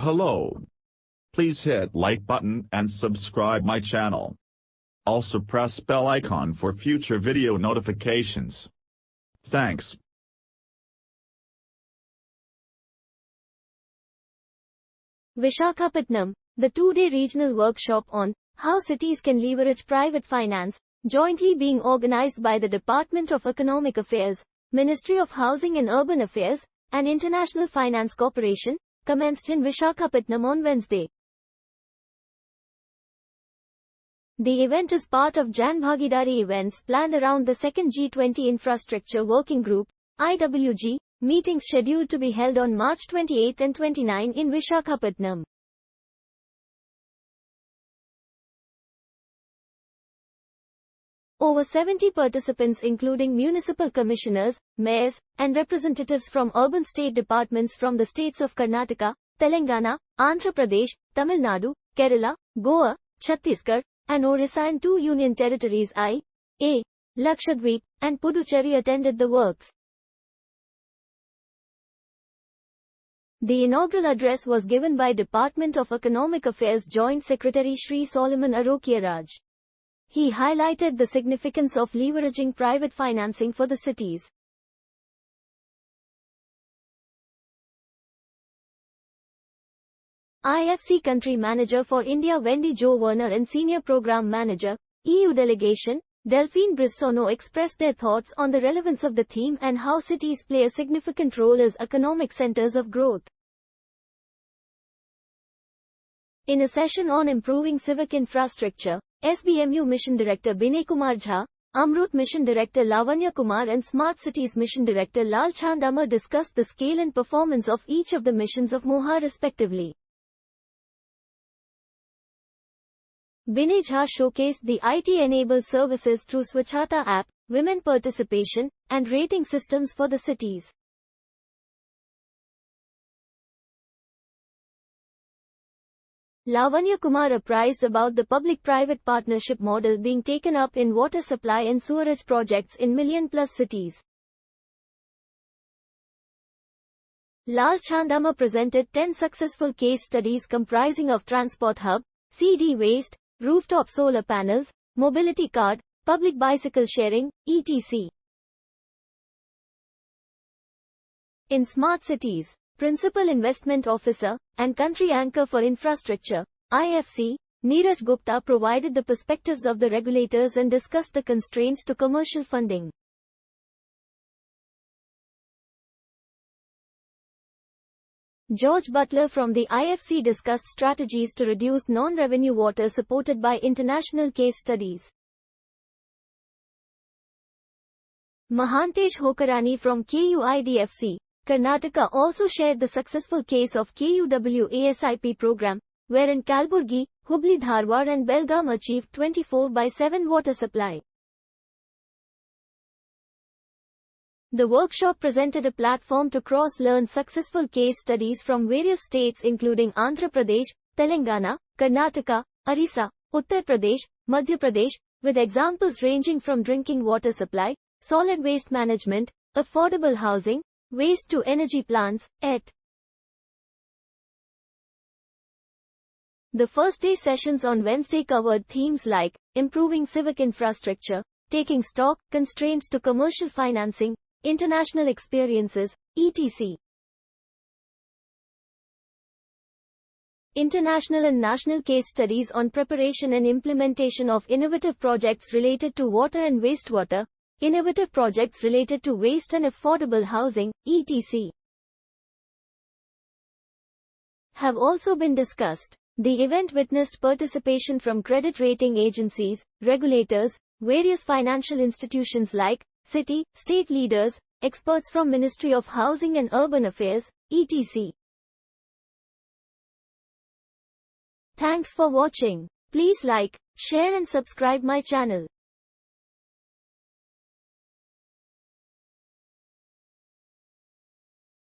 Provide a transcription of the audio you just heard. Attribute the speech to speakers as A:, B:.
A: Hello. Please hit like button and subscribe my channel. Also press bell icon for future video notifications. Thanks.
B: Visakhapatnam, the two-day regional workshop on how cities can leverage private finance, jointly being organized by the Department of Economic Affairs, Ministry of Housing and Urban Affairs, and International Finance Corporation, commenced in Visakhapatnam on Wednesday. The event is part of Jan Bhagidari events planned around the second G20 Infrastructure Working Group, IWG, meetings scheduled to be held on March 28 and 29 in Visakhapatnam. Over 70 participants including municipal commissioners, mayors, and representatives from urban state departments from the states of Karnataka, Telangana, Andhra Pradesh, Tamil Nadu, Kerala, Goa, Chhattisgarh, and Odisha and two union territories i.e., Lakshadweep, and Puducherry attended the works. The inaugural address was given by Department of Economic Affairs Joint Secretary Shri Solomon Arokyaraj. He highlighted the significance of leveraging private financing for the cities. IFC Country Manager for India Wendy Jo Werner and Senior Program Manager, EU Delegation, Delphine Brissonneau expressed their thoughts on the relevance of the theme and how cities play a significant role as economic centers of growth. In a session on improving civic infrastructure, SBMU Mission Director Binay Kumar Jha, Amrut Mission Director Lavanya Kumar and Smart Cities Mission Director Lal Chand Amar discussed the scale and performance of each of the missions of MOHA respectively. Binay Jha showcased the IT-enabled services through Swachhata app, women participation, and rating systems for the cities. Lavanya Kumar apprised about the public-private partnership model being taken up in water supply and sewerage projects in million-plus cities. Lal Chand Amar presented 10 successful case studies comprising of transport hub, CD waste, rooftop solar panels, mobility card, public bicycle sharing, etc. In Smart Cities, Principal Investment Officer, and Country Anchor for Infrastructure, IFC, Neeraj Gupta provided the perspectives of the regulators and discussed the constraints to commercial funding. George Butler from the IFC discussed strategies to reduce non-revenue water supported by international case studies. Mahantesh Hokarani from KUIDFC, Karnataka also shared the successful case of KUW ASIP program, wherein Kalburgi, Hubli Dharwad and Belgaum achieved 24/7 water supply. The workshop presented a platform to cross-learn successful case studies from various states including Andhra Pradesh, Telangana, Karnataka, Odisha, Uttar Pradesh, Madhya Pradesh, with examples ranging from drinking water supply, solid waste management, affordable housing, waste to energy plants, etc. The first day sessions on Wednesday covered themes like improving civic infrastructure, taking stock, constraints to commercial financing, international experiences, etc. International and national case studies on preparation and implementation of innovative projects related to water and wastewater, innovative projects related to waste and affordable housing, etc. have also been discussed. The event witnessed participation from credit rating agencies, regulators, various financial institutions like city, state leaders, experts from Ministry of Housing and Urban Affairs, etc. Thanks for watching. Please like, share and subscribe my channel.